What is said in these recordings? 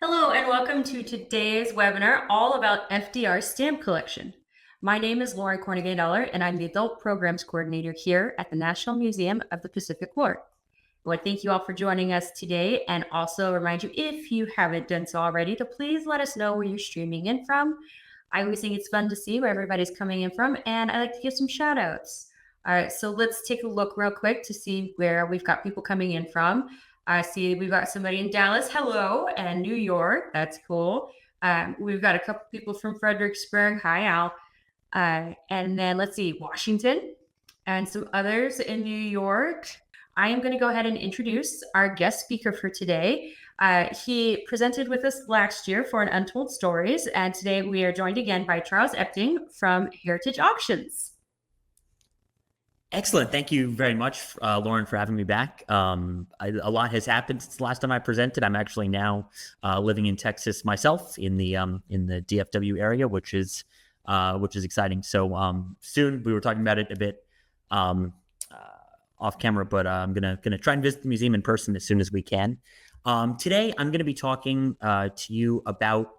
Hello and welcome to today's webinar all about FDR stamp collection. My name is Lauren Cornegay-Dollar and I'm the Adult Programs Coordinator here at the National Museum of the Pacific War. I want to thank you all for joining us today and also remind you, if you haven't done so already, to please let us know where you're streaming in from. I always think it's fun to see where everybody's coming in from, and I like to give some shout outs. All right, so let's take a look real quick to see where we've got people coming in from. I see we've got somebody in Dallas, hello, and New York, that's cool. We've got a couple people from Fredericksburg, hi Al. And then let's see, Washington, and some others in New York. I am going to go ahead and introduce our guest speaker for today. He presented with us last year for an Untold Stories, and today we are joined again by Charles Epting from Heritage Auctions. Excellent. Thank you very much, Lauren, for having me back. A lot has happened since the last time I presented. I'm actually now living in Texas myself, in the DFW area, which is exciting. So soon, we were talking about it a bit off camera, but I'm gonna try and visit the museum in person as soon as we can. Today, I'm going to be talking to you about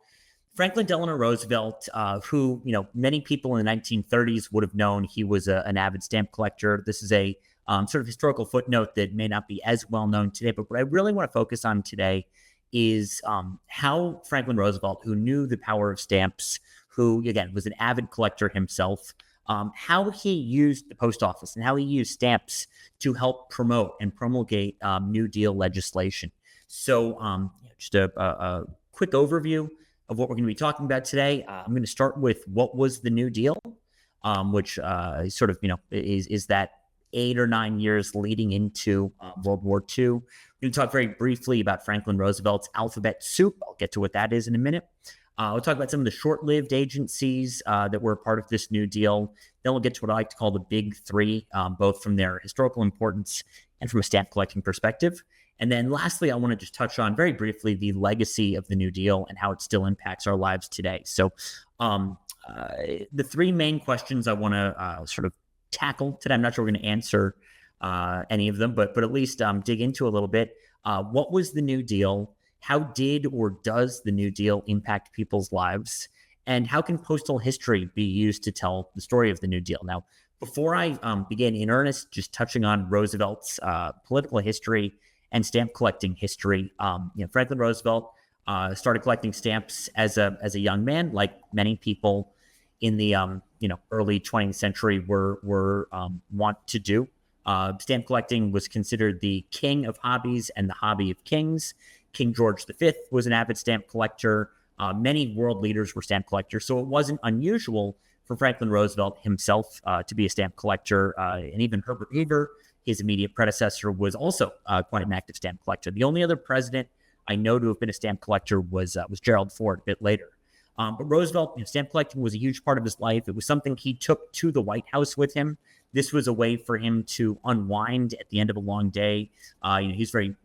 Franklin Delano Roosevelt, who, many people in the 1930s would have known he was an avid stamp collector. This is a sort of historical footnote that may not be as well known today, but what I really want to focus on today is how Franklin Roosevelt, who knew the power of stamps, who, again, was an avid collector himself, how he used the post office and how he used stamps to help promote and promulgate New Deal legislation. So just a quick overview of what we're going to be talking about today. I'm going to start with what was the New Deal, which sort of, is that 8 or 9 years leading into World War II. We're going to talk very briefly about Franklin Roosevelt's alphabet soup. I'll get to what that is in a minute. We'll talk about some of the short-lived agencies that were a part of this New Deal. Then we'll get to what I like to call the big three, both from their historical importance and from a stamp collecting perspective. And then lastly, I want to just touch on very briefly the legacy of the New Deal and how it still impacts our lives today. So the three main questions I want to sort of tackle today, I'm not sure we're going to answer any of them, but at least dig into a little bit. What was the New Deal? How did or does the New Deal impact people's lives? And how can postal history be used to tell the story of the New Deal? Now, before I begin in earnest, just touching on Roosevelt's political history and stamp collecting history. Franklin Roosevelt started collecting stamps as a young man, like many people in the early 20th century were want to do. Stamp collecting was considered the king of hobbies and the hobby of kings. King George V was an avid stamp collector. Many world leaders were stamp collectors, so it wasn't unusual for Franklin Roosevelt himself to be a stamp collector, and even Herbert Hoover, his immediate predecessor, was also quite an active stamp collector. The only other president I know to have been a stamp collector was Gerald Ford a bit later. But Roosevelt, stamp collecting was a huge part of his life. It was something he took to the White House with him. This was a way for him to unwind at the end of a long day. He's very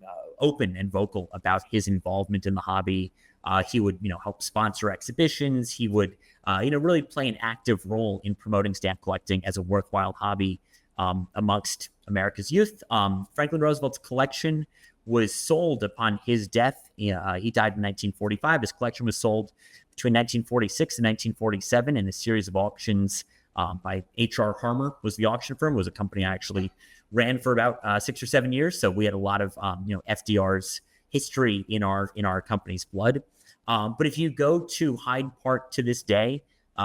open and vocal about his involvement in the hobby. He would, help sponsor exhibitions. He would, really play an active role in promoting stamp collecting as a worthwhile hobby amongst America's youth. Franklin Roosevelt's collection was sold upon his death. He died in 1945. His collection was sold between 1946 and 1947 in a series of auctions by H.R. Harmer was the auction firm. It was a company I actually ran for about 6 or 7 years. So we had a lot of, FDR's history in our company's blood. But if you go to Hyde Park to this day,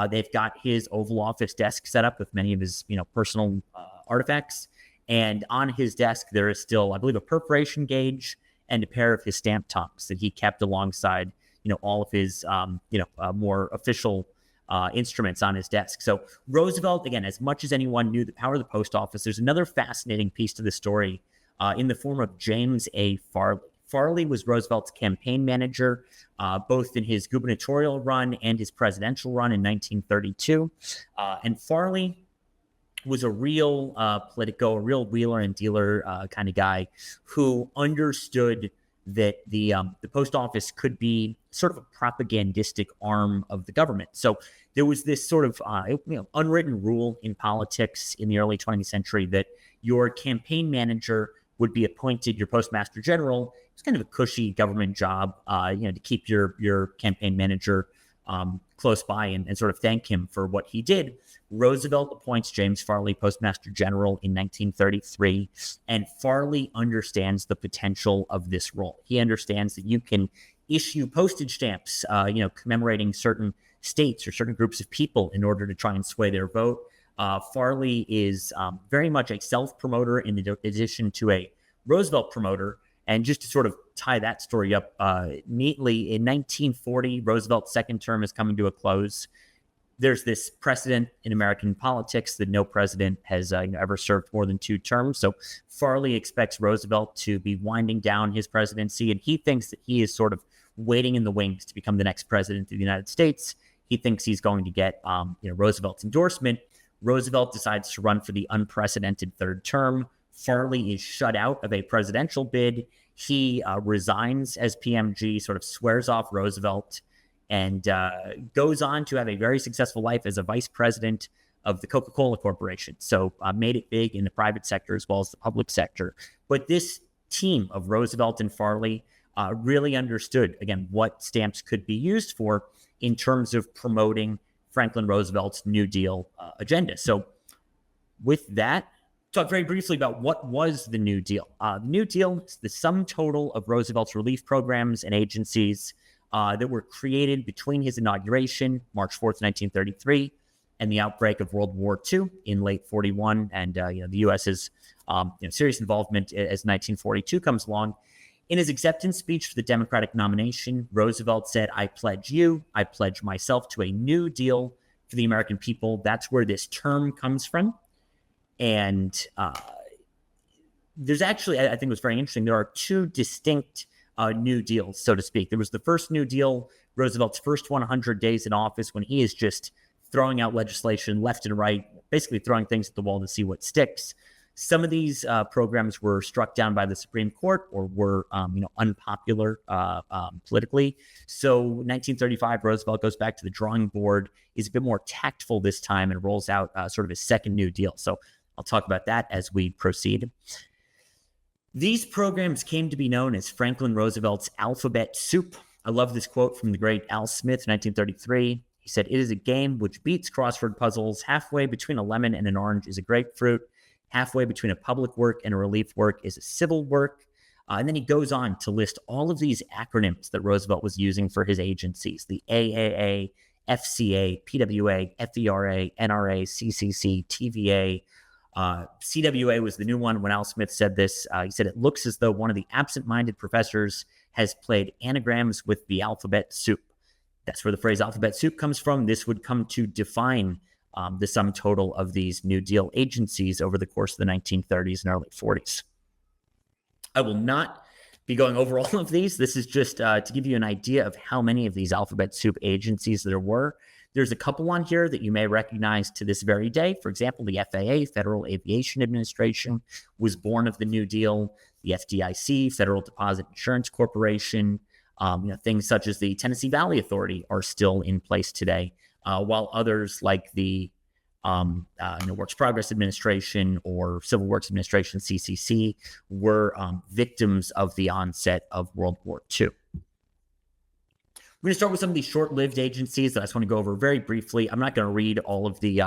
they've got his Oval Office desk set up with many of his, personal artifacts. And on his desk, there is still, I believe, a perforation gauge and a pair of his stamp tongs that he kept alongside, all of his, more official instruments on his desk. So Roosevelt, again, as much as anyone knew the power of the post office, there's another fascinating piece to the story in the form of James A. Farley. Farley was Roosevelt's campaign manager, both in his gubernatorial run and his presidential run in 1932. And Farley was a real politico, a real wheeler and dealer kind of guy who understood that the post office could be sort of a propagandistic arm of the government. So there was this sort of unwritten rule in politics in the early 20th century that your campaign manager would be appointed your postmaster general. It's kind of a cushy government job, to keep your campaign manager close by and sort of thank him for what he did. Roosevelt appoints James Farley postmaster general in 1933, and Farley understands the potential of this role. He understands that you can issue postage stamps, commemorating certain states or certain groups of people in order to try and sway their vote. Farley is very much a self-promoter in addition to a Roosevelt promoter. And just to sort of tie that story up neatly, in 1940, Roosevelt's second term is coming to a close. There's this precedent in American politics that no president has ever served more than 2 terms. So Farley expects Roosevelt to be winding down his presidency, and he thinks that he is sort of waiting in the wings to become the next president of the United States. He thinks he's going to get Roosevelt's endorsement. Roosevelt decides to run for the unprecedented 3rd term. Farley is shut out of a presidential bid. He resigns as PMG, sort of swears off Roosevelt, and goes on to have a very successful life as a vice president of the Coca-Cola Corporation. So made it big in the private sector as well as the public sector. But this team of Roosevelt and Farley really understood, again, what stamps could be used for in terms of promoting Franklin Roosevelt's New Deal agenda. So with that, talk very briefly about what was the New Deal. The New Deal is the sum total of Roosevelt's relief programs and agencies that were created between his inauguration, March 4th, 1933, and the outbreak of World War II in late 41, and the U.S.'s serious involvement as 1942 comes along. In his acceptance speech for the Democratic nomination, Roosevelt said, "I pledge you, I pledge myself to a new deal for the American people." That's where this term comes from. And there's actually, I think it was very interesting, there are 2 distinct New Deals, so to speak. There was the first New Deal, Roosevelt's first 100 days in office, when he is just throwing out legislation left and right, basically throwing things at the wall to see what sticks. Some of these programs were struck down by the Supreme Court or were, unpopular politically. So 1935, Roosevelt goes back to the drawing board, is a bit more tactful this time, and rolls out sort of his second New Deal. So I'll talk about that as we proceed. These programs came to be known as Franklin Roosevelt's alphabet soup. I love this quote from the great Al Smith, 1933. He said, "It is a game which beats crossword puzzles. Halfway between a lemon and an orange is a grapefruit. Halfway between a public work and a relief work is a civil work." And then he goes on to list all of these acronyms that Roosevelt was using for his agencies: the AAA, FCA, PWA, FDR, NRA, CCC, TVA. CWA was the new one. When Al Smith said this, he said, "It looks as though one of the absent-minded professors has played anagrams with the alphabet soup." That's where the phrase alphabet soup comes from. This would come to define the sum total of these New Deal agencies over the course of the 1930s and early 40s. I will not be going over all of these. This is just to give you an idea of how many of these alphabet soup agencies there were. There's a couple on here that you may recognize to this very day. For example, the FAA, Federal Aviation Administration, was born of the New Deal. The FDIC, Federal Deposit Insurance Corporation, things such as the Tennessee Valley Authority are still in place today, while others like the Works Progress Administration or Civil Works Administration, CCC, were victims of the onset of World War II. We're going to start with some of these short-lived agencies that I just want to go over very briefly. I'm not going to read all of the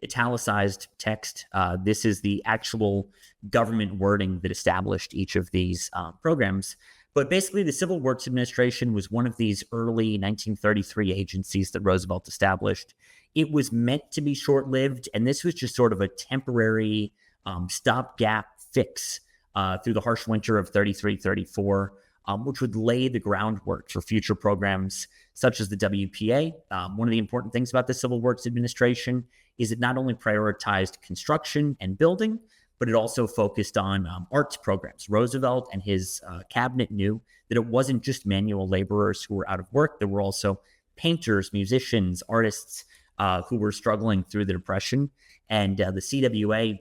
italicized text. This is the actual government wording that established each of these programs. But basically, the Civil Works Administration was one of these early 1933 agencies that Roosevelt established. It was meant to be short-lived, and this was just sort of a temporary stopgap fix through the harsh winter of 33-34, which would lay the groundwork for future programs such as the WPA. One of the important things about the Civil Works Administration is it not only prioritized construction and building, but it also focused on arts programs. Roosevelt and his cabinet knew that it wasn't just manual laborers who were out of work. There were also painters, musicians, artists who were struggling through the Depression. And the CWA,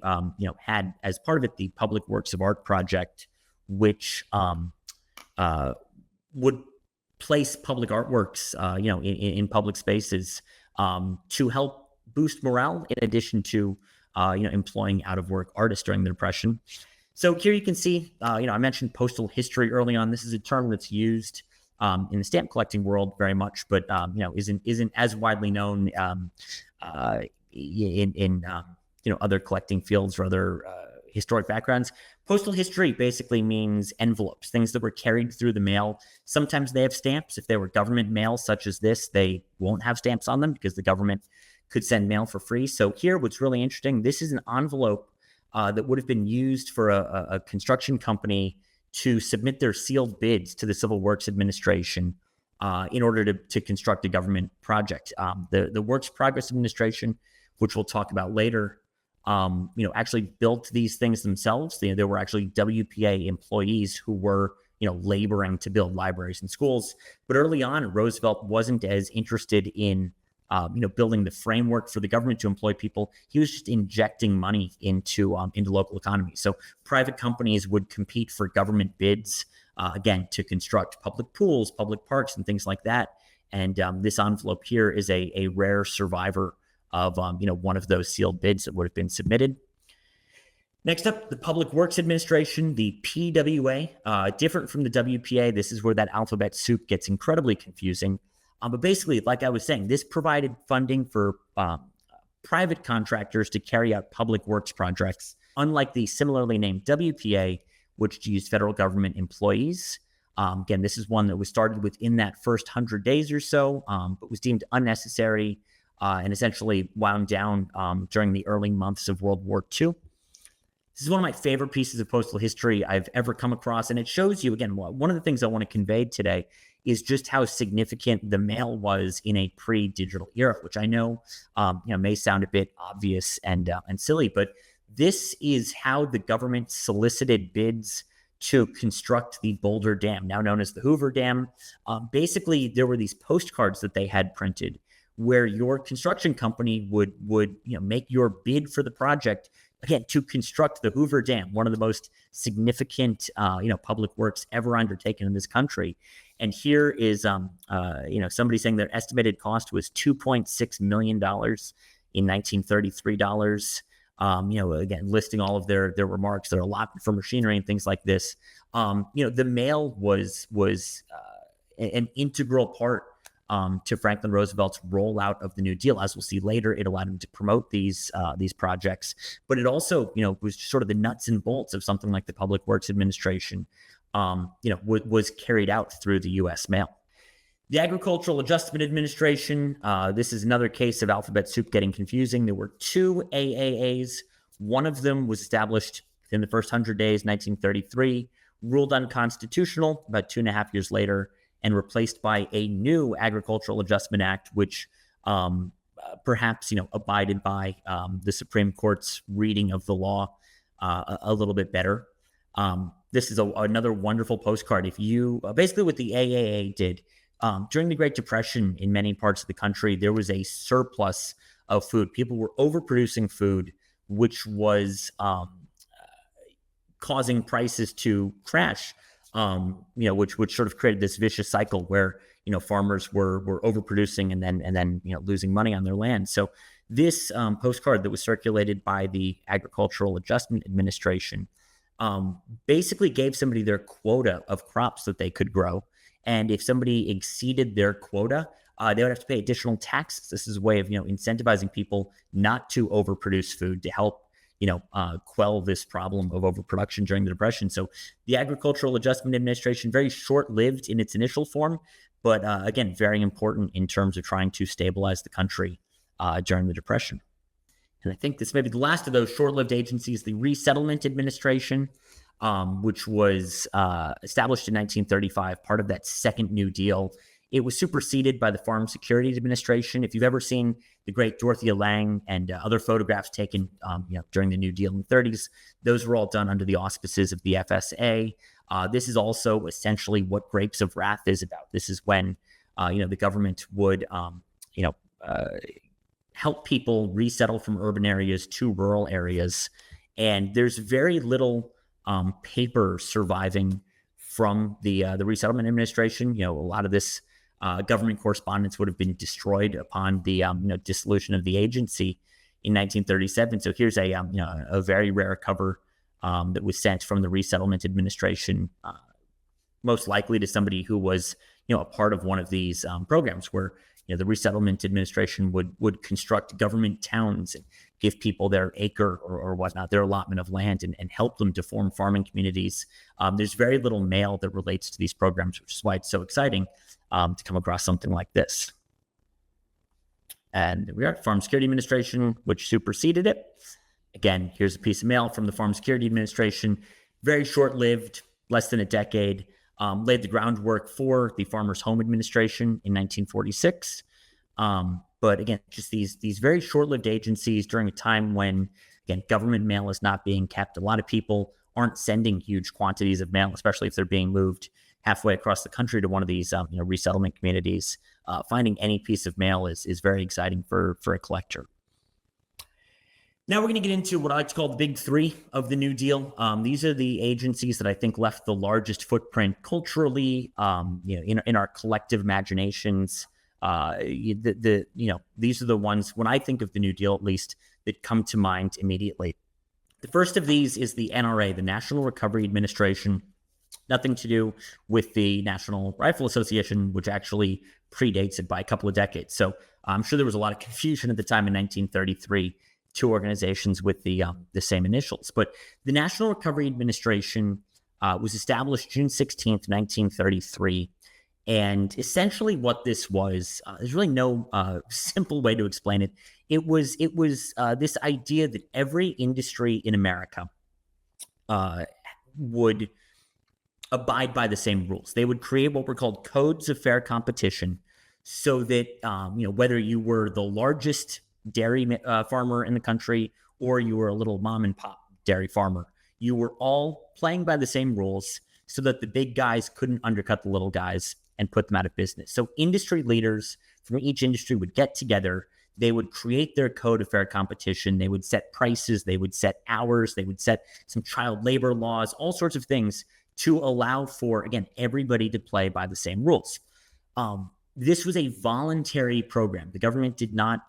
had as part of it the Public Works of Art project, which would place public artworks, in public spaces to help boost morale, in addition to employing out-of-work artists during the Depression. So here you can see, I mentioned postal history early on. This is a term that's used in the stamp collecting world very much, but isn't as widely known in other collecting fields or other historic backgrounds. Postal history basically means envelopes, things that were carried through the mail. Sometimes they have stamps. If they were government mail, such as this, they won't have stamps on them because the government could send mail for free. So here, what's really interesting, this is an envelope that would have been used for a construction company to submit their sealed bids to the Civil Works Administration in order to construct a government project. The Works Progress Administration, which we'll talk about later, actually built these things themselves. There were actually WPA employees who were, laboring to build libraries and schools. But early on, Roosevelt wasn't as interested in, building the framework for the government to employ people. He was just injecting money into local economies. So private companies would compete for government bids, again, to construct public pools, public parks, and things like that. And this envelope here is a rare survivor of one of those sealed bids that would have been submitted. Next up, the Public Works Administration, the PWA, different from the WPA. This is where that alphabet soup gets incredibly confusing. But basically, like I was saying, this provided funding for private contractors to carry out public works projects, unlike the similarly named WPA, which used federal government employees. Again, this is one that was started within that first 100 days or so, but was deemed unnecessary and essentially wound down during the early months of World War II. This is one of my favorite pieces of postal history I've ever come across, and it shows you, again, one of the things I want to convey today is just how significant the mail was in a pre-digital era, which I know, may sound a bit obvious and silly, but this is how the government solicited bids to construct the Boulder Dam, now known as the Hoover Dam. Basically, there were these postcards that they had printed where your construction company would make your bid for the project, again, to construct the Hoover Dam, one of the most significant public works ever undertaken in this country. And here is somebody saying their estimated cost was $2.6 million in 1933 dollars. Again, listing all of their remarks, their allotment for machinery and things like this. The mail was an integral part to Franklin Roosevelt's rollout of the New Deal. As we'll see later, it allowed him to promote these projects, but it also, was sort of the nuts and bolts of something like the Public Works Administration, was carried out through the U.S. mail. The Agricultural Adjustment Administration, this is another case of alphabet soup getting confusing. There were two AAAs. One of them was established in the first 100 days, 1933, ruled unconstitutional about 2.5 years later, and replaced by a new Agricultural Adjustment Act, which perhaps, abided by the Supreme Court's reading of the law a little bit better. This is another wonderful postcard. If you basically what the AAA did during the Great Depression in many parts of the country, there was a surplus of food. People were overproducing food, which was causing prices to crash. Which sort of created this vicious cycle where farmers were overproducing and then losing money on their land. So this postcard that was circulated by the Agricultural Adjustment Administration basically gave somebody their quota of crops that they could grow, and if somebody exceeded their quota, they would have to pay additional taxes. This is a way of incentivizing people not to overproduce food to help quell this problem of overproduction during the Depression. So the Agricultural Adjustment Administration, very short-lived in its initial form, but again, very important in terms of trying to stabilize the country during the Depression. And I think this may be the last of those short-lived agencies, the Resettlement Administration, which was established in 1935, part of that second New Deal. It was superseded by the Farm Security Administration. If you've ever seen the great Dorothea Lange and other photographs taken during the New Deal in the 30s, those were all done under the auspices of the FSA. This is also essentially what Grapes of Wrath is about. This is when the government would help people resettle from urban areas to rural areas. And there's very little paper surviving from the Resettlement Administration. A lot of this government correspondence would have been destroyed upon the dissolution of the agency in 1937. So here's a very rare cover that was sent from the Resettlement Administration, most likely to somebody who was, a part of one of these programs where, the Resettlement Administration would construct government towns and give people their acre or whatnot, their allotment of land, and help them to form farming communities. There's very little mail that relates to these programs, which is why it's so exciting to come across something like this. And there we are, Farm Security Administration, which superseded it. Again, here's a piece of mail from the Farm Security Administration. Very short-lived, less than a decade. Laid the groundwork for the Farmers Home Administration in 1946. But again, just these very short-lived agencies during a time when, again, government mail is not being kept. A lot of people aren't sending huge quantities of mail, especially if they're being moved halfway across the country to one of these resettlement communities. Finding any piece of mail is very exciting for a collector. Now we're going to get into what I like to call the big three of the New Deal. These are the agencies that I think left the largest footprint culturally, in our collective imaginations. These are the ones, when I think of the New Deal, at least, that come to mind immediately. The first of these is the NRA, the National Recovery Administration. Nothing to do with the National Rifle Association, which actually predates it by a couple of decades. So I'm sure there was a lot of confusion at the time in 1933. Two organizations with the same initials. But the National Recovery Administration was established June 16th, 1933. And essentially what this was, there's really no simple way to explain it. It was this idea that every industry in America would abide by the same rules. They would create what were called codes of fair competition so that, whether you were the largest dairy farmer in the country or you were a little mom and pop dairy farmer, you were all playing by the same rules so that the big guys couldn't undercut the little guys and put them out of business. So industry leaders from each industry would get together. They would create their code of fair competition. They would set prices. They would set hours. They would set some child labor laws, all sorts of things to allow for, again, everybody to play by the same rules. This was a voluntary program. The government did not,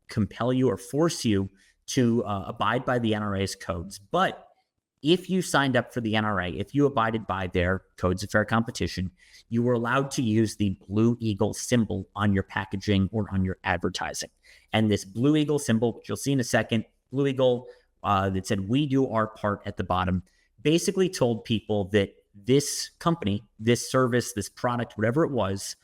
compel you or force you to abide by the NRA's codes. But if you signed up for the NRA, if you abided by their codes of fair competition, you were allowed to use the Blue Eagle symbol on your packaging or on your advertising. And this Blue Eagle symbol, which you'll see in a second, Blue Eagle that said, "We do our part" at the bottom, basically told people that this company, this service, this product, whatever it was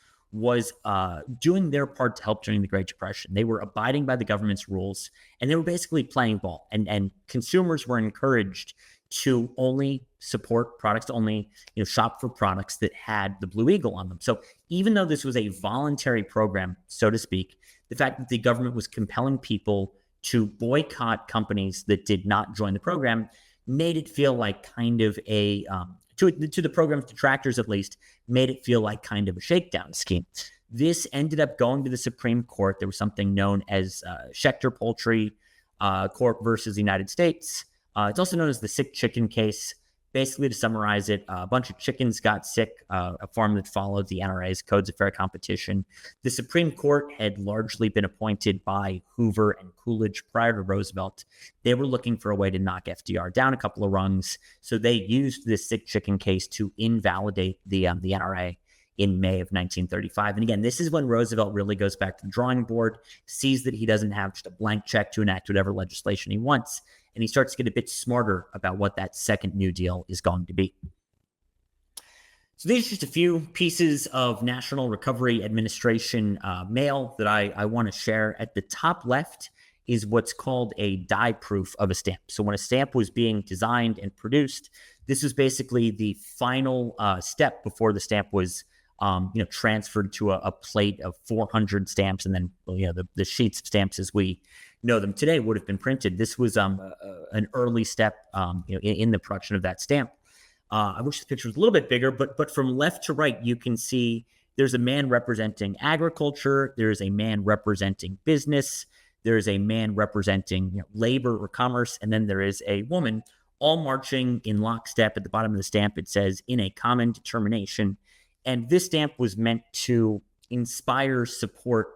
doing their part to help during the Great Depression. They were abiding by the government's rules, and they were basically playing ball. And consumers were encouraged to only support products, to only shop for products that had the Blue Eagle on them. So even though this was a voluntary program, so to speak, the fact that the government was compelling people to boycott companies that did not join the program made it feel like kind of a to the program's detractors, at least, made it feel like kind of a shakedown scheme. This ended up going to the Supreme Court. There was something known as Schechter Poultry Corp versus the United States. It's also known as the sick chicken case. Basically, to summarize it, a bunch of chickens got sick, a farm that followed the NRA's codes of fair competition. The Supreme Court had largely been appointed by Hoover and Coolidge prior to Roosevelt. They were looking for a way to knock FDR down a couple of rungs, so they used this sick chicken case to invalidate the NRA in May of 1935. And again, this is when Roosevelt really goes back to the drawing board, sees that he doesn't have just a blank check to enact whatever legislation he wants, and he starts to get a bit smarter about what that second New Deal is going to be. So these are just a few pieces of National Recovery Administration mail that I want to share. At the top left is what's called a die proof of a stamp. So when a stamp was being designed and produced, this was basically the final step before the stamp was transferred to a plate of 400 stamps, and then the sheets of stamps as we know them today would have been printed. This was an early step in the production of that stamp. I wish the picture was a little bit bigger, but from left to right, you can see there's a man representing agriculture, there's a man representing business, there's a man representing labor or commerce, and then there is a woman, all marching in lockstep. At the bottom of the stamp, it says, "In a common determination." And this stamp was meant to inspire support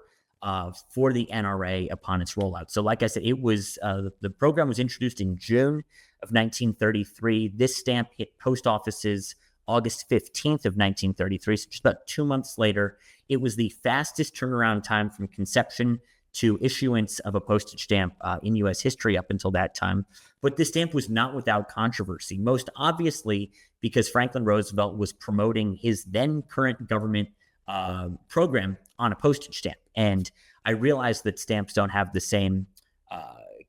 for the NRA upon its rollout. So like I said, it was the program was introduced in June of 1933. This stamp hit post offices August 15th of 1933, so just about 2 months later. It was the fastest turnaround time from conception to issuance of a postage stamp in U.S. history up until that time. But this stamp was not without controversy, most obviously because Franklin Roosevelt was promoting his then current government program on a postage stamp. And I realize that stamps don't have the same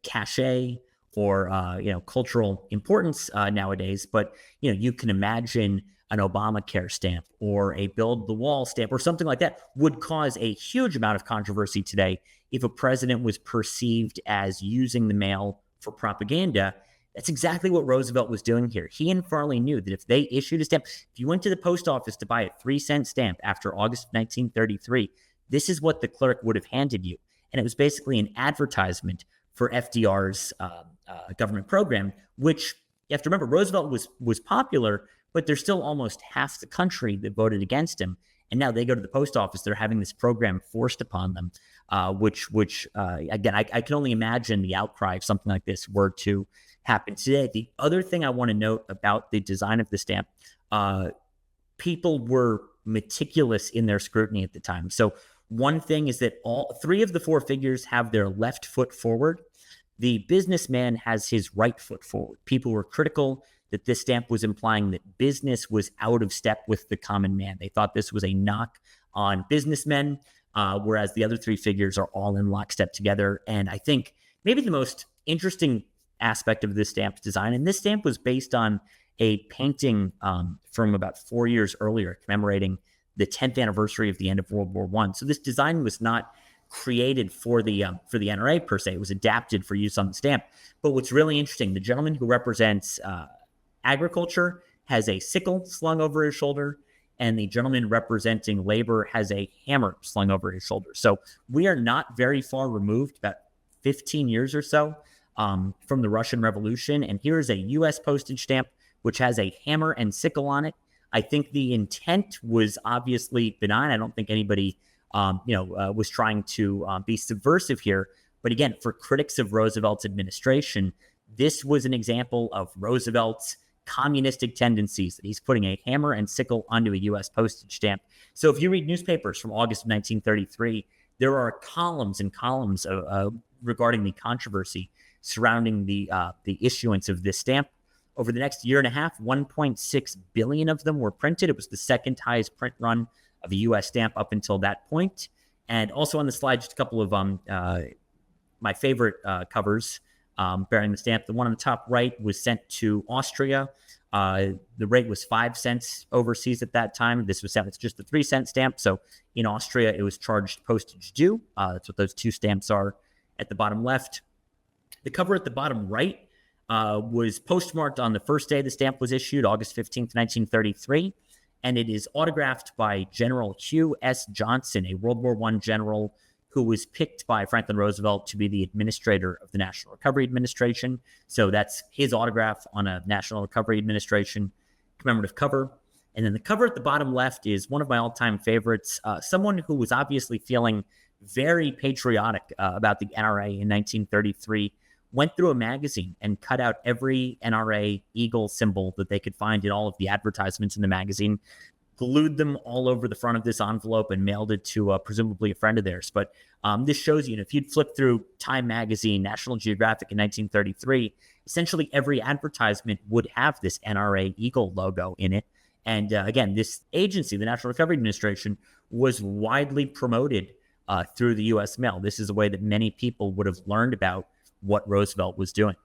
cachet or cultural importance nowadays, but you can imagine an Obamacare stamp or a Build the Wall stamp or something like that would cause a huge amount of controversy today if a president was perceived as using the mail for propaganda. That's exactly what Roosevelt was doing here. He and Farley knew that if they issued a stamp, if you went to the post office to buy a 3-cent stamp after August 1933, this is what the clerk would have handed you. And it was basically an advertisement for FDR's government program, which you have to remember, Roosevelt was popular, but there's still almost half the country that voted against him. And now they go to the post office, they're having this program forced upon them, which again, I can only imagine the outcry if something like this were to happen today. The other thing I want to note about the design of the stamp, people were meticulous in their scrutiny at the time. So one thing is that all 3 of the 4 figures have their left foot forward. The businessman has his right foot forward. People were critical that this stamp was implying that business was out of step with the common man. They thought this was a knock on businessmen, whereas the other 3 figures are all in lockstep together. And I think maybe the most interesting aspect of this stamp's design, and this stamp was based on a painting from about 4 years earlier, commemorating the 10th anniversary of the end of World War I. So this design was not created for the NRA per se. It was adapted for use on the stamp. But what's really interesting, the gentleman who represents agriculture has a sickle slung over his shoulder, and the gentleman representing labor has a hammer slung over his shoulder. So we are not very far removed, about 15 years or so, from the Russian Revolution. And here is a U.S. postage stamp which has a hammer and sickle on it. I think the intent was obviously benign. I don't think anybody was trying to be subversive here. But again, for critics of Roosevelt's administration, this was an example of Roosevelt's communistic tendencies, that he's putting a hammer and sickle onto a U.S. postage stamp. So if you read newspapers from August of 1933, there are columns and columns regarding the controversy surrounding the issuance of this stamp. Over the next year and a half, 1.6 billion of them were printed. It was the second highest print run of a U.S. stamp up until that point. And also on the slide, just a couple of my favorite covers bearing the stamp. The one on the top right was sent to Austria. The rate was 5 cents overseas at that time. This was sent, it's just a 3-cent stamp. So in Austria, it was charged postage due. That's what those 2 stamps are at the bottom left. The cover at the bottom right was postmarked on the first day the stamp was issued, August 15th, 1933. And it is autographed by General Hugh S. Johnson, a World War I general who was picked by Franklin Roosevelt to be the administrator of the National Recovery Administration. So that's his autograph on a National Recovery Administration commemorative cover. And then the cover at the bottom left is one of my all-time favorites, someone who was obviously feeling very patriotic about the NRA in 1933, went through a magazine and cut out every NRA eagle symbol that they could find in all of the advertisements in the magazine, glued them all over the front of this envelope, and mailed it to presumably a friend of theirs. But this shows you, if you'd flip through Time magazine, National Geographic in 1933, essentially every advertisement would have this NRA eagle logo in it. And again, this agency, the National Recovery Administration, was widely promoted through the U.S. mail. This is a way that many people would have learned about what Roosevelt was doing.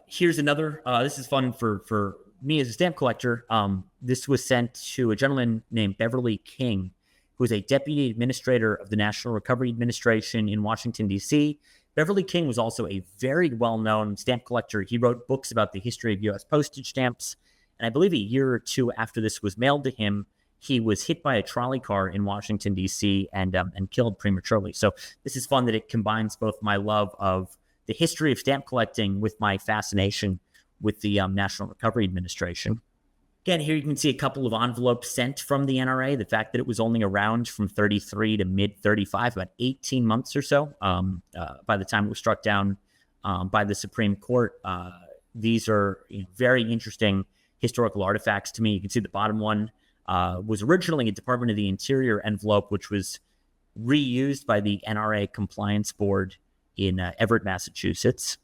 Here's another, this is fun for me as a stamp collector. This was sent to a gentleman named Beverly King, who was a deputy administrator of the National Recovery Administration in Washington, D.C. Beverly King was also a very well-known stamp collector. He wrote books about the history of U.S. postage stamps. And I believe a year or 2 after this was mailed to him, he was hit by a trolley car in Washington, D.C., and killed prematurely. So this is fun that it combines both my love of the history of stamp collecting with my fascination with the National Recovery Administration. Again, here you can see a couple of envelopes sent from the NRA. The fact that it was only around from 33 to mid-35, about 18 months or so by the time it was struck down by the Supreme Court. These are very interesting historical artifacts to me. You can see the bottom one was originally a Department of the Interior envelope, which was reused by the NRA Compliance Board in Everett, Massachusetts.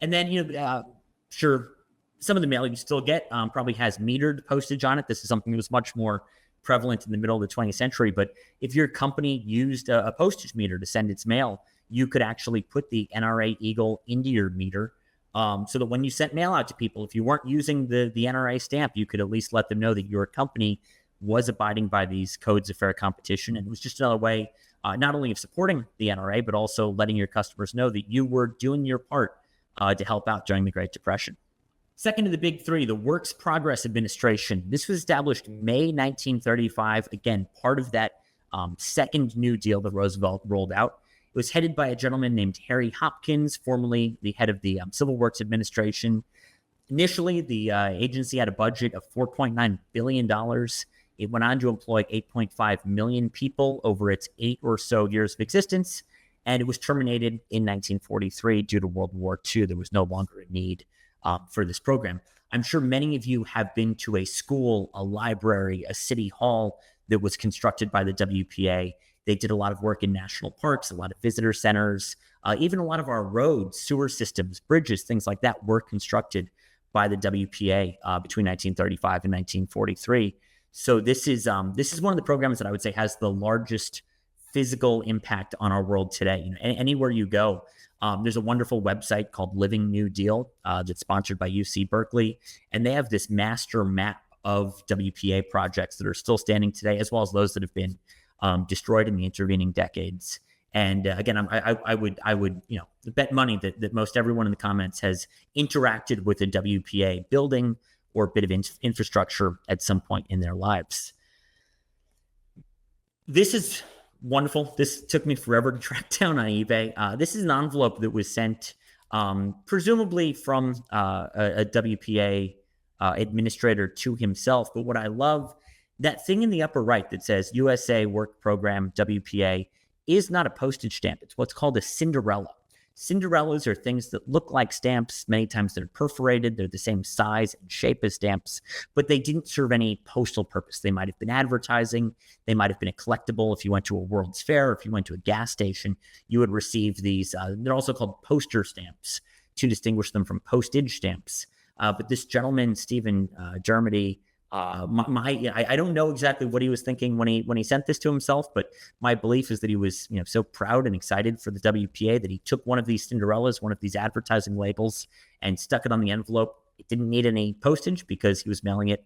And then, sure, some of the mail you still get probably has metered postage on it. This is something that was much more prevalent in the middle of the 20th century. But if your company used a postage meter to send its mail, you could actually put the NRA Eagle into your meter so that when you sent mail out to people, if you weren't using the NRA stamp, you could at least let them know that your company was abiding by these codes of fair competition. And it was just another way not only of supporting the NRA, but also letting your customers know that you were doing your part to help out during the Great Depression. Second of the big three, the Works Progress Administration. This was established May 1935. Again, part of that second New Deal that Roosevelt rolled out. It was headed by a gentleman named Harry Hopkins, formerly the head of the Civil Works Administration. Initially, the agency had a budget of $4.9 billion. It went on to employ 8.5 million people over its 8 or so years of existence, and it was terminated in 1943 due to World War II. There was no longer a need for this program. I'm sure many of you have been to a school, a library, a city hall that was constructed by the WPA. They did a lot of work in national parks, a lot of visitor centers, even a lot of our roads, sewer systems, bridges, things like that were constructed by the WPA between 1935 and 1943. So this is one of the programs that I would say has the largest physical impact on our world today. Anywhere you go, there's a wonderful website called Living New Deal that's sponsored by UC Berkeley, and they have this master map of WPA projects that are still standing today, as well as those that have been destroyed in the intervening decades. And again, I would bet money that most everyone in the comments has interacted with a WPA building or a bit of infrastructure at some point in their lives. This is wonderful. This took me forever to track down on eBay. This is an envelope that was sent presumably from a WPA administrator to himself. But what I love, that thing in the upper right that says USA Work Program WPA is not a postage stamp. It's what's called a Cinderella. Cinderellas are things that look like stamps. Many times they're perforated. They're the same size and shape as stamps, but they didn't serve any postal purpose. They might have been advertising. They might have been a collectible. If you went to a World's Fair, if you went to a gas station, you would receive these. They're also called poster stamps to distinguish them from postage stamps. But this gentleman, Stephen Dermody, I don't know exactly what he was thinking when he sent this to himself, but my belief is that he was so proud and excited for the WPA that he took one of these Cinderellas, one of these advertising labels, and stuck it on the envelope. It didn't need any postage because he was mailing it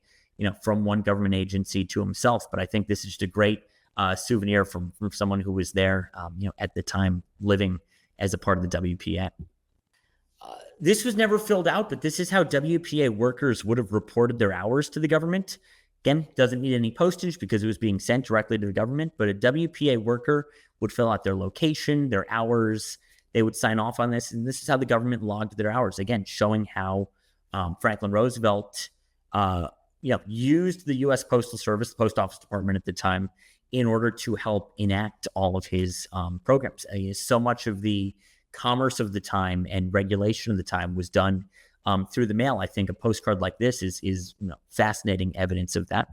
from one government agency to himself. But I think this is just a great souvenir from someone who was there at the time living as a part of the WPA. This was never filled out, but this is how WPA workers would have reported their hours to the government. Again, doesn't need any postage because it was being sent directly to the government, but a WPA worker would fill out their location, their hours. They would sign off on this, and this is how the government logged their hours. Again, showing how Franklin Roosevelt used the U.S. Postal Service, the Post Office Department at the time, in order to help enact all of his programs. So much of the commerce of the time and regulation of the time was done through the mail. I think a postcard like this is fascinating evidence of that.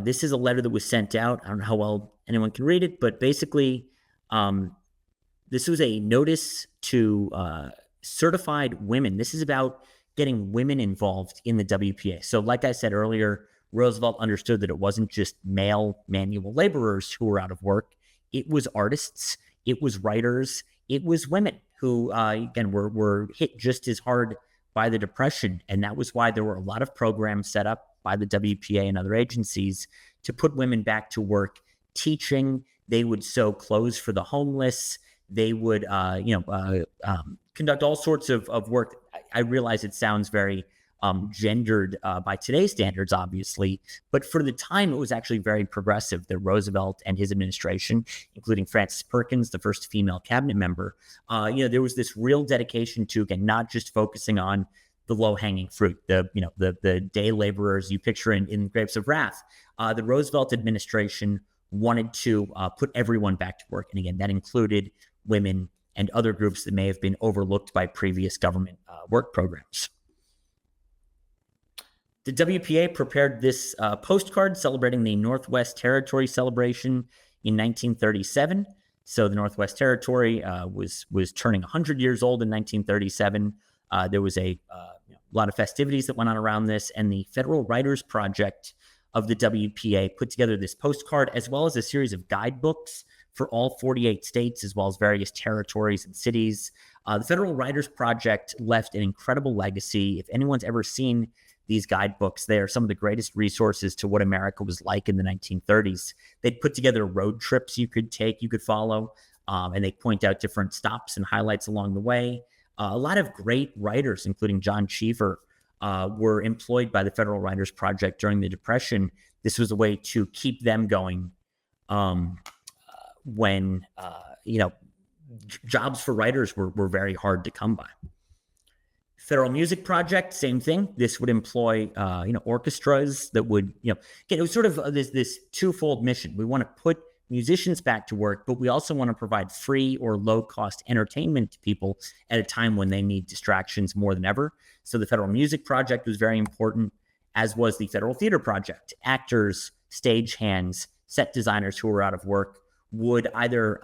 This is a letter that was sent out. I don't know how well anyone can read it, but basically this was a notice to certified women. This is about getting women involved in the WPA. So like I said earlier, Roosevelt understood that it wasn't just male manual laborers who were out of work. It was artists. It was writers. It was women who, again, were hit just as hard by the Depression. And that was why there were a lot of programs set up by the WPA and other agencies to put women back to work teaching. They would sew clothes for the homeless. They would, conduct all sorts of work. I realize it sounds very gendered by today's standards, obviously, but for the time, it was actually very progressive that Roosevelt and his administration, including Frances Perkins, the first female cabinet member, there was this real dedication to, again, not just focusing on the low-hanging fruit, the day laborers you picture in Grapes of Wrath. The Roosevelt administration wanted to put everyone back to work, and again, that included women and other groups that may have been overlooked by previous government work programs. The WPA prepared this postcard celebrating the Northwest Territory celebration in 1937. So the Northwest Territory was turning 100 years old in 1937. There was a lot of festivities that went on around this, and the Federal Writers Project of the WPA put together this postcard as well as a series of guidebooks for all 48 states, as well as various territories and cities. The Federal Writers Project left an incredible legacy. If anyone's ever seen these guidebooks, they are some of the greatest resources to what America was like in the 1930s. They'd put together road trips you could take, you could follow, and they point out different stops and highlights along the way. A lot of great writers, including John Cheever, were employed by the Federal Writers Project during the Depression. This was a way to keep them going when jobs for writers were very hard to come by. Federal Music Project, same thing. This would employ orchestras that would it was sort of this twofold mission. We want to put musicians back to work, but we also want to provide free or low-cost entertainment to people at a time when they need distractions more than ever. So the Federal Music Project was very important, as was the Federal Theater Project. Actors, stagehands, set designers who were out of work would either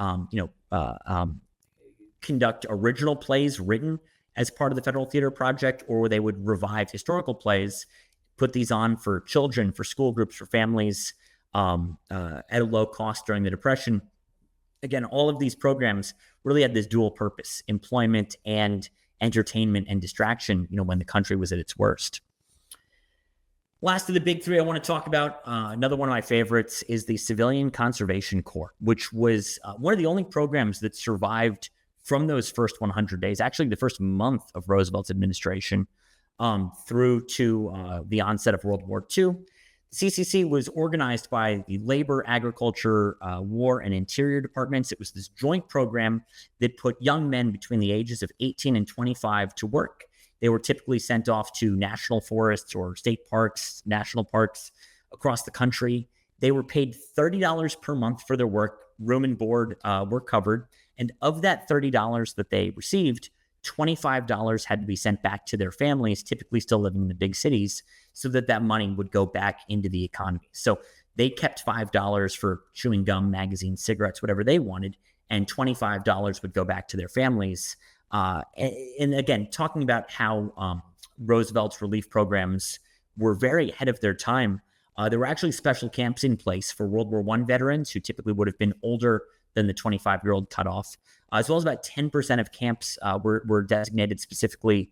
conduct original plays written as part of the Federal Theater Project, or they would revive historical plays, put these on for children, for school groups, for families, at a low cost during the Depression. Again, all of these programs really had this dual purpose: employment and entertainment and distraction, when the country was at its worst. Last of the big three I want to talk about, another one of my favorites, is the Civilian Conservation Corps, which was one of the only programs that survived from those first 100 days, actually the first month of Roosevelt's administration, through to the onset of World War II. CCC was organized by the Labor, Agriculture, War, and Interior departments. It was this joint program that put young men between the ages of 18 and 25 to work. They were typically sent off to national forests or state parks, national parks across the country. They were paid $30 per month for their work. Room and board were covered. And of that $30 that they received, $25 had to be sent back to their families, typically still living in the big cities, so that money would go back into the economy. So they kept $5 for chewing gum, magazines, cigarettes, whatever they wanted, and $25 would go back to their families. And again, talking about how Roosevelt's relief programs were very ahead of their time, there were actually special camps in place for World War I veterans who typically would have been older than the 25-year-old cutoff, as well as about 10% of camps were designated specifically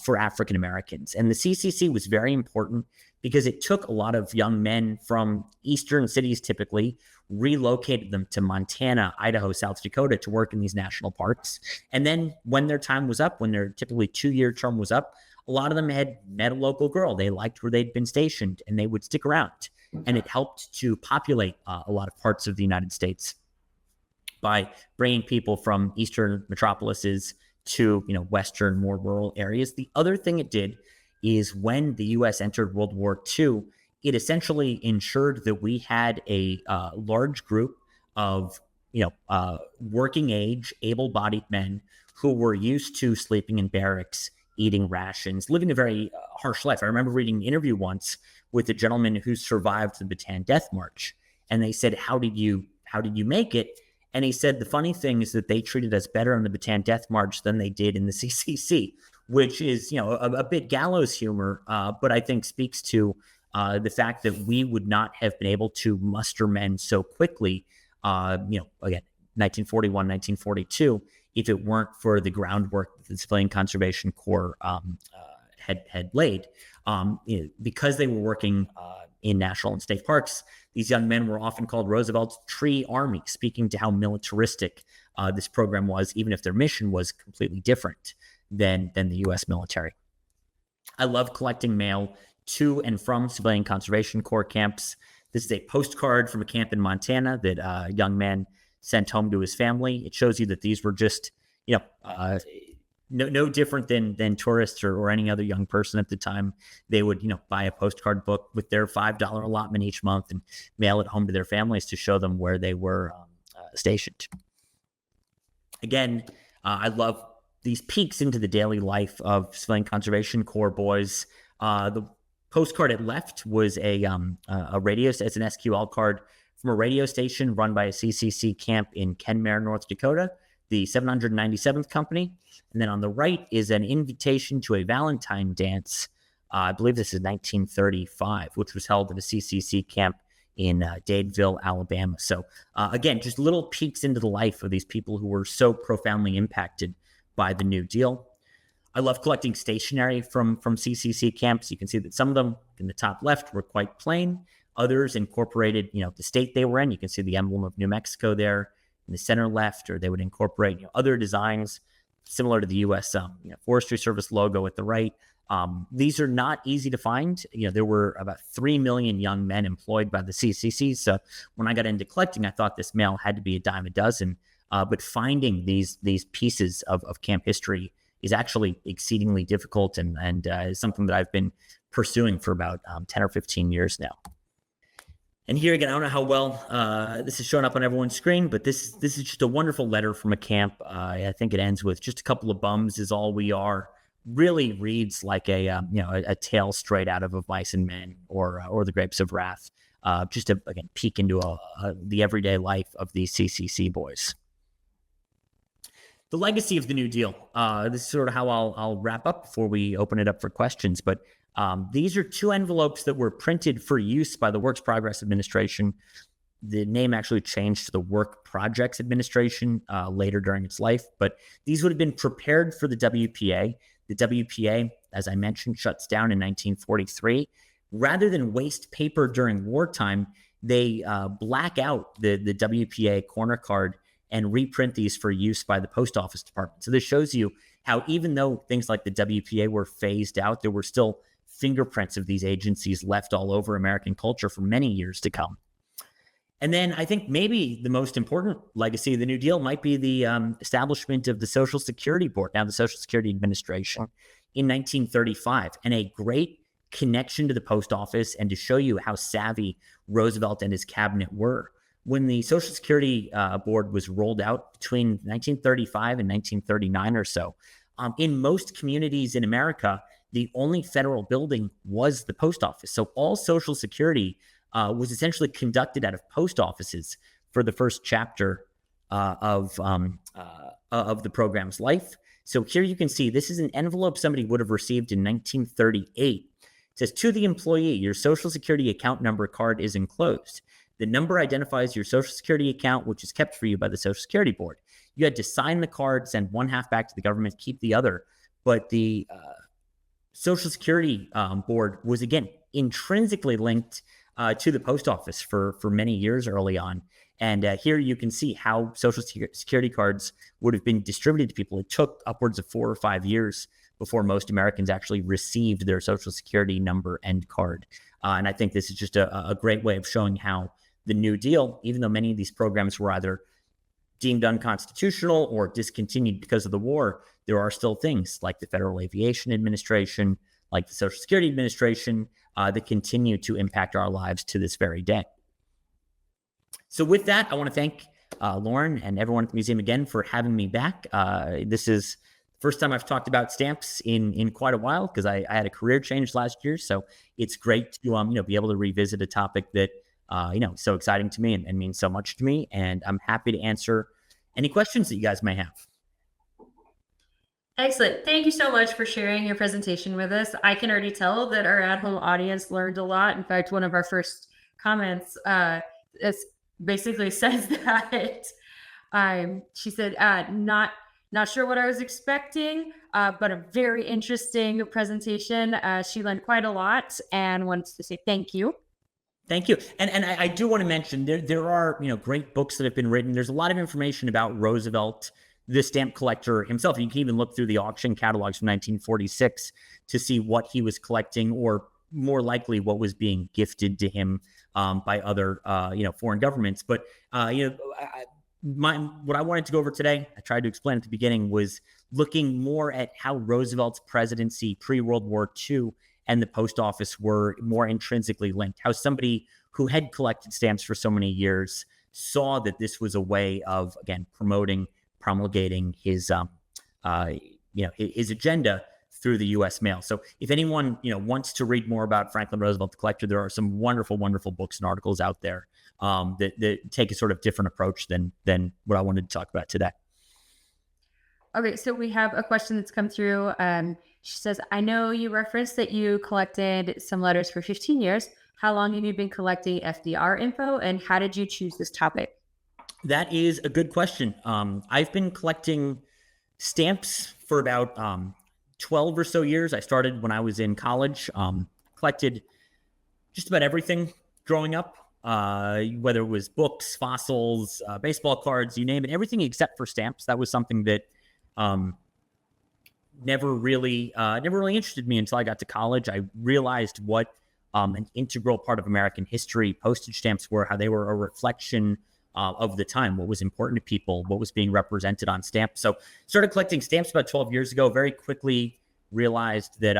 for African Americans. And the CCC was very important because it took a lot of young men from eastern cities, typically, relocated them to Montana, Idaho, South Dakota to work in these national parks. And then when their time was up, when their typically 2-year term was up, a lot of them had met a local girl. They liked where they'd been stationed, and they would stick around. And it helped to populate a lot of parts of the United States by bringing people from eastern metropolises to western, more rural areas. The other thing it did is when the U.S. entered World War II, it essentially ensured that we had a large group of working age, able-bodied men who were used to sleeping in barracks, eating rations, living a very harsh life. I remember reading an interview once with a gentleman who survived the Bataan Death March, and they said, "How did you make it?" And he said, the funny thing is that they treated us better on the Bataan Death March than they did in the CCC, which is, a bit gallows humor, but I think speaks to the fact that we would not have been able to muster men so quickly, again, 1941, 1942, if it weren't for the groundwork that the Civilian Conservation Corps had laid. Because they were working in national and state parks, these young men were often called Roosevelt's Tree Army, speaking to how militaristic this program was, even if their mission was completely different than the U.S. military. I love collecting mail to and from Civilian Conservation Corps camps. This is a postcard from a camp in Montana that a young man sent home to his family. It shows you that these were just, no different than tourists or any other young person at the time. They would, buy a postcard book with their $5 allotment each month and mail it home to their families to show them where they were stationed. Again, I love these peeks into the daily life of civilian conservation corps boys. The postcard at left was a radio. It's an SQL card from a radio station run by a CCC camp in Kenmare, North Dakota, the 797th Company. And then on the right is an invitation to a Valentine dance. I believe this is 1935, which was held at a CCC camp in Dadeville, Alabama. So again, just little peeks into the life of these people who were so profoundly impacted by the New Deal. I love collecting stationery from CCC camps. You can see that some of them in the top left were quite plain. Others incorporated, the state they were in. You can see the emblem of New Mexico there in the center left, or they would incorporate other designs similar to the U.S. Forestry Service logo at the right. These are not easy to find. There were about 3 million young men employed by the CCC. So when I got into collecting, I thought this mail had to be a dime a dozen. But finding these pieces of camp history is actually exceedingly difficult and is something that I've been pursuing for about 10 or 15 years now. And here again, I don't know how well this is showing up on everyone's screen, but this is just a wonderful letter from a camp. I think it ends with "Just a couple of bums is all we are." Really reads like a tale straight out of Mice and Men or The Grapes of Wrath. Just to again peek into the everyday life of these CCC boys. The legacy of the New Deal. This is sort of how I'll wrap up before we open it up for questions. But these are 2 envelopes that were printed for use by the Works Progress Administration. The name actually changed to the Work Projects Administration later during its life. But these would have been prepared for the WPA. The WPA, as I mentioned, shuts down in 1943. Rather than waste paper during wartime, they black out the WPA corner card and reprint these for use by the Post Office Department. So this shows you how even though things like the WPA were phased out, there were still fingerprints of these agencies left all over American culture for many years to come. And then I think maybe the most important legacy of the New Deal might be the establishment of the Social Security Board, now the Social Security Administration, in 1935, and a great connection to the post office and to show you how savvy Roosevelt and his cabinet were. When the Social Security Board was rolled out between 1935 and 1939 or so, in most communities in America, the only federal building was the post office. So all Social Security was essentially conducted out of post offices for the first chapter of the program's life. So here you can see this is an envelope somebody would have received in 1938. It says, "To the employee, your Social Security account number card is enclosed. The number identifies your Social Security account, which is kept for you by the Social Security Board. You had to sign the card, send one half back to the government, keep the other." But the Social Security Board was, again, intrinsically linked to the post office for many years early on. And here you can see how Social Security cards would have been distributed to people. It took upwards of 4 or 5 years before most Americans actually received their Social Security number and card. And I think this is just a great way of showing how the New Deal, even though many of these programs were either deemed unconstitutional or discontinued because of the war, there are still things like the Federal Aviation Administration, like the Social Security Administration, that continue to impact our lives to this very day. So with that, I want to thank Lauren and everyone at the museum again for having me back. This is the first time I've talked about stamps in quite a while because I had a career change last year. So it's great to be able to revisit a topic that is so exciting to me and means so much to me. And I'm happy to answer any questions that you guys may have. Excellent. Thank you so much for sharing your presentation with us. I can already tell that our at-home audience learned a lot. In fact, one of our first comments basically says that she said, not sure what I was expecting, but a very interesting presentation. She learned quite a lot and wants to say thank you. Thank you. And I do want to mention there are, great books that have been written. There's a lot of information about Roosevelt, the stamp collector himself. You can even look through the auction catalogs from 1946 to see what he was collecting, or more likely what was being gifted to him by other, foreign governments. But, what I wanted to go over today, I tried to explain at the beginning, was looking more at how Roosevelt's presidency pre-World War II and the post office were more intrinsically linked. How somebody who had collected stamps for so many years saw that this was a way of, again, promoting promulgating his his agenda through the U.S. mail. So if anyone wants to read more about Franklin Roosevelt the Collector, there are some wonderful, wonderful books and articles out there that take a sort of different approach than what I wanted to talk about today. Okay, so we have a question that's come through. She says, I know you referenced that you collected some letters for 15 years. How long have you been collecting FDR info, and how did you choose this topic? That is a good question. I've been collecting stamps for about 12 or so years. I started when I was in college, collected just about everything growing up, whether it was books, fossils, baseball cards, you name it, everything except for stamps. That was something that never really interested me until I got to college. I realized what an integral part of American history postage stamps were, how they were a reflection of the time, what was important to people, what was being represented on stamps. So started collecting stamps about 12 years ago, very quickly realized that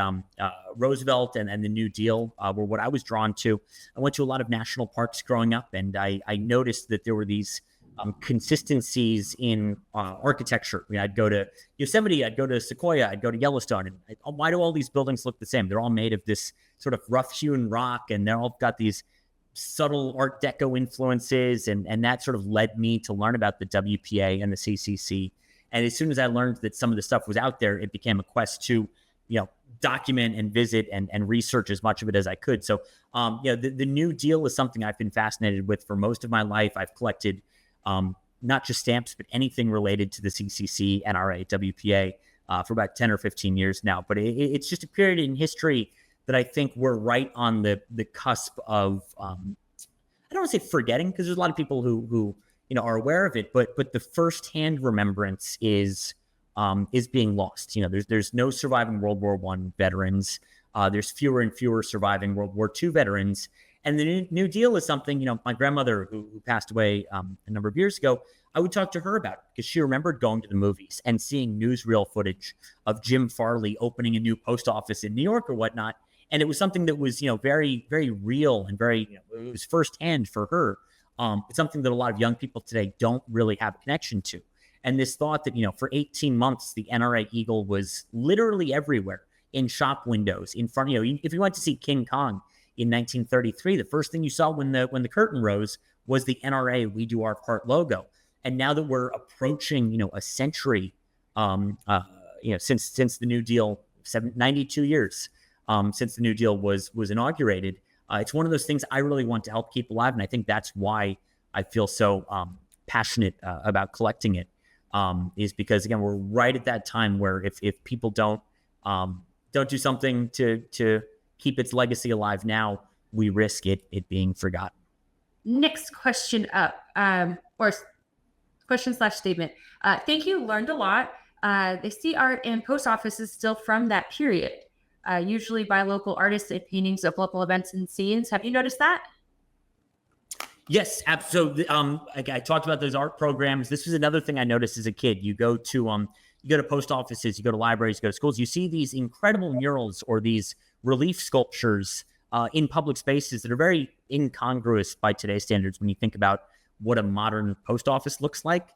Roosevelt and the New Deal were what I was drawn to. I went to a lot of national parks growing up, and I noticed that there were these consistencies in architecture. I mean, I'd go to Yosemite, I'd go to Sequoia, I'd go to Yellowstone, and why do all these buildings look the same? They're all made of this sort of rough-hewn rock, and they're all got these subtle Art Deco influences, and that sort of led me to learn about the WPA and the CCC. And as soon as I learned that some of the stuff was out there, it became a quest to, document and visit and research as much of it as I could. So, the New Deal is something I've been fascinated with for most of my life. I've collected not just stamps, but anything related to the CCC, NRA, WPA for about 10 or 15 years now. But it's just a period in history that I think we're right on the cusp of, I don't want to say forgetting, because there's a lot of people who are aware of it, but the firsthand remembrance is being lost. There's no surviving World War I veterans. There's fewer and fewer surviving World War II veterans. And the New Deal is something, my grandmother who passed away a number of years ago, I would talk to her about, because she remembered going to the movies and seeing newsreel footage of Jim Farley opening a new post office in New York or whatnot. And it was something that was, very, very real and very, it was firsthand for her. It's something that a lot of young people today don't really have a connection to. And this thought that, for 18 months, the NRA Eagle was literally everywhere, in shop windows, in front of if you went to see King Kong in 1933, the first thing you saw when the curtain rose was the NRA We Do Our Part logo. And now that we're approaching, a century, since the New Deal, 92 years since the New Deal was inaugurated, it's one of those things I really want to help keep alive. And I think that's why I feel so passionate about collecting it, is because, again, we're right at that time where if people don't do something to keep its legacy alive now, we risk it being forgotten. Next question up, or question/statement. Thank you. Learned a lot. They see art in post offices still from that period, usually by local artists and paintings of local events and scenes. Have you noticed that? Yes, absolutely. I talked about those art programs. This was another thing I noticed as a kid. You go to post offices, you go to libraries, you go to schools, you see these incredible murals or these relief sculptures in public spaces that are very incongruous by today's standards when you think about what a modern post office looks like,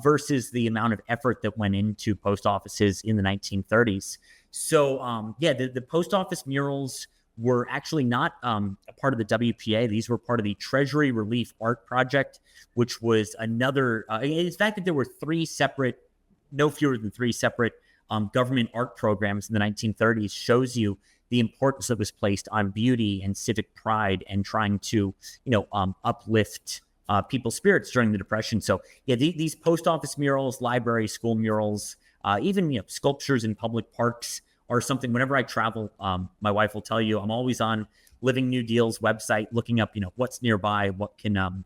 versus the amount of effort that went into post offices in the 1930s. So, the post office murals were actually not a part of the WPA. These were part of the Treasury Relief Art Project, which was another, in fact, that there were no fewer than three separate government art programs in the 1930s, shows you the importance that was placed on beauty and civic pride and trying to, uplift people's spirits during the Depression. So, these post office murals, library, school murals, even sculptures in public parks are something. Whenever I travel, my wife will tell you I'm always on Living New Deal's website looking up, what's nearby, what can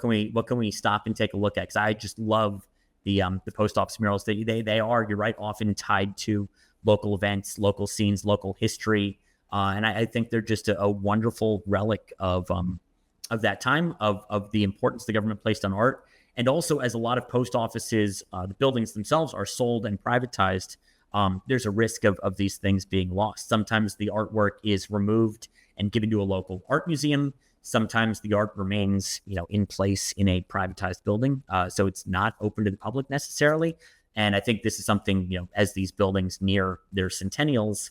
we stop and take a look at? Because I just love the post office murals. They are, you're right, often tied to local events, local scenes, local history, and I think they're just a wonderful relic of that time, of the importance the government placed on art. And also, as a lot of post offices, the buildings themselves are sold and privatized, there's a risk of these things being lost. Sometimes the artwork is removed and given to a local art museum. Sometimes the art remains, in place in a privatized building, so it's not open to the public necessarily. And I think this is something, as these buildings near their centennials,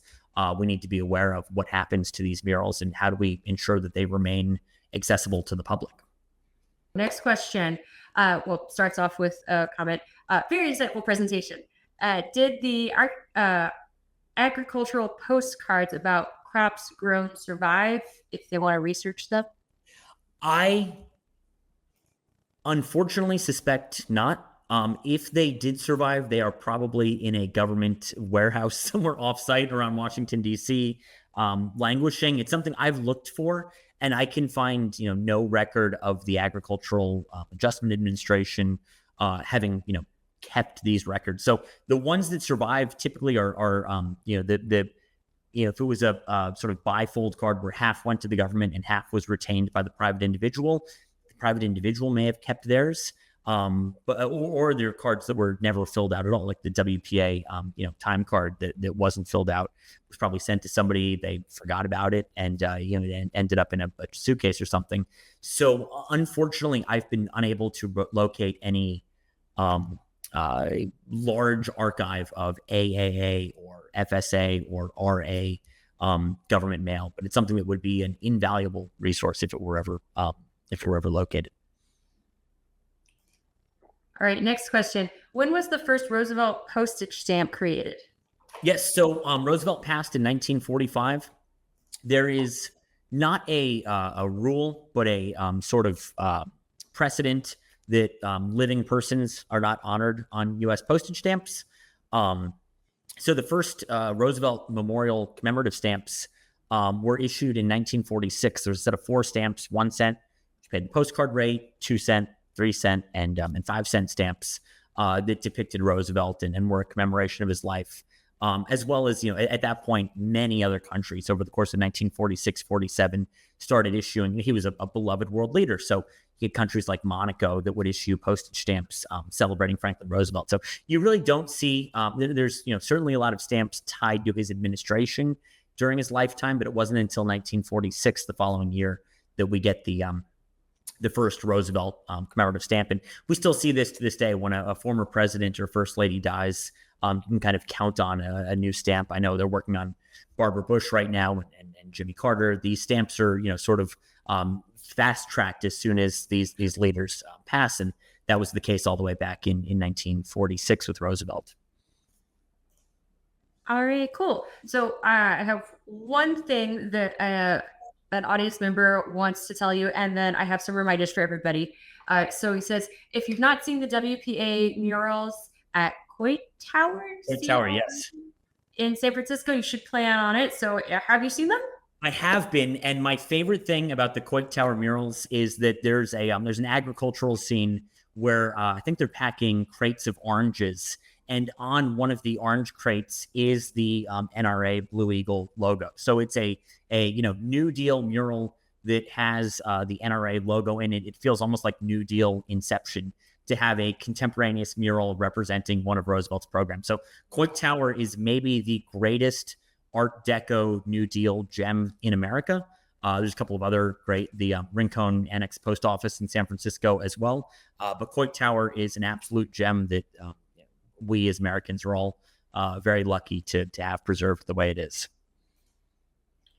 we need to be aware of what happens to these murals and how do we ensure that they remain accessible to the public. Next question. Starts off with a comment. Very insightful presentation. Did the agricultural postcards about crops grown survive if they want to research them? I unfortunately suspect not. If they did survive, they are probably in a government warehouse somewhere offsite around Washington, D.C., languishing. It's something I've looked for, and I can find, no record of the Agricultural Adjustment Administration having, kept these records. So the ones that survive typically are if it was a sort of bifold card where half went to the government and half was retained by the private individual, the private individual may have kept theirs. Or there are cards that were never filled out at all, like the WPA, time card that wasn't filled out, was probably sent to somebody, they forgot about it, and it ended up in a suitcase or something. So unfortunately, I've been unable to locate any large archive of AAA or FSA or RA government mail, but it's something that would be an invaluable resource if it were ever located. All right, next question. When was the first Roosevelt postage stamp created? Yes, so Roosevelt passed in 1945. There is not a rule, but a sort of precedent that living persons are not honored on U.S. postage stamps. So the first Roosevelt Memorial commemorative stamps were issued in 1946. There's a set of 4 stamps, 1 cent, which paid the postcard rate, 2 cent, 3 cent, and 5 cent stamps that depicted Roosevelt and were a commemoration of his life. As well as, at that point, many other countries over the course of 1946, 47 started issuing. He was a beloved world leader. So you had countries like Monaco that would issue postage stamps celebrating Franklin Roosevelt. So you really don't see, there's, certainly a lot of stamps tied to his administration during his lifetime, but it wasn't until 1946, the following year, that we get the first Roosevelt commemorative stamp. And we still see this to this day when a former president or first lady dies. You can kind of count on a new stamp. I know they're working on Barbara Bush right now and Jimmy Carter. These stamps are, sort of fast-tracked as soon as these leaders pass. And that was the case all the way back in 1946 with Roosevelt. All right, cool. So I have one thing that an audience member wants to tell you, and then I have some reminders for everybody. So he says, if you've not seen the WPA murals at Coit Tower, Yes, in San Francisco, you should plan on it. So have you seen them? I have been, and my favorite thing about the Coit Tower murals is that there's an agricultural scene where I think they're packing crates of oranges, and on one of the orange crates is the NRA Blue Eagle logo. So it's a New Deal mural that has the NRA logo in it. It feels almost like New Deal inception to have a contemporaneous mural representing one of Roosevelt's programs. So Coit Tower is maybe the greatest Art Deco New Deal gem in America. There's a couple of other great, the Rincon Annex Post Office in San Francisco as well. But Coit Tower is an absolute gem that we as Americans are all very lucky to have preserved the way it is.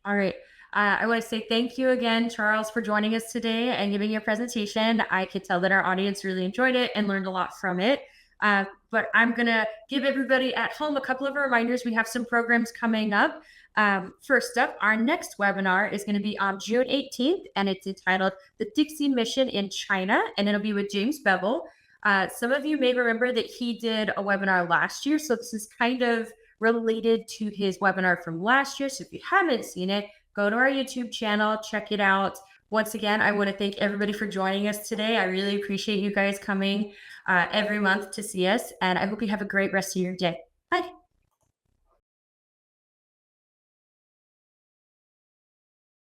All right. I want to say thank you again, Charles, for joining us today and giving your presentation. I could tell that our audience really enjoyed it and learned a lot from it. But I'm going to give everybody at home a couple of reminders. We have some programs coming up. First up, our next webinar is going to be on June 18th, and it's entitled The Dixie Mission in China, and it'll be with James Bevel. Some of you may remember that he did a webinar last year, so this is kind of related to his webinar from last year. So if you haven't seen it, go to our YouTube channel, check it out. Once again, I want to thank everybody for joining us today. I really appreciate you guys coming every month to see us, and I hope you have a great rest of your day. Bye.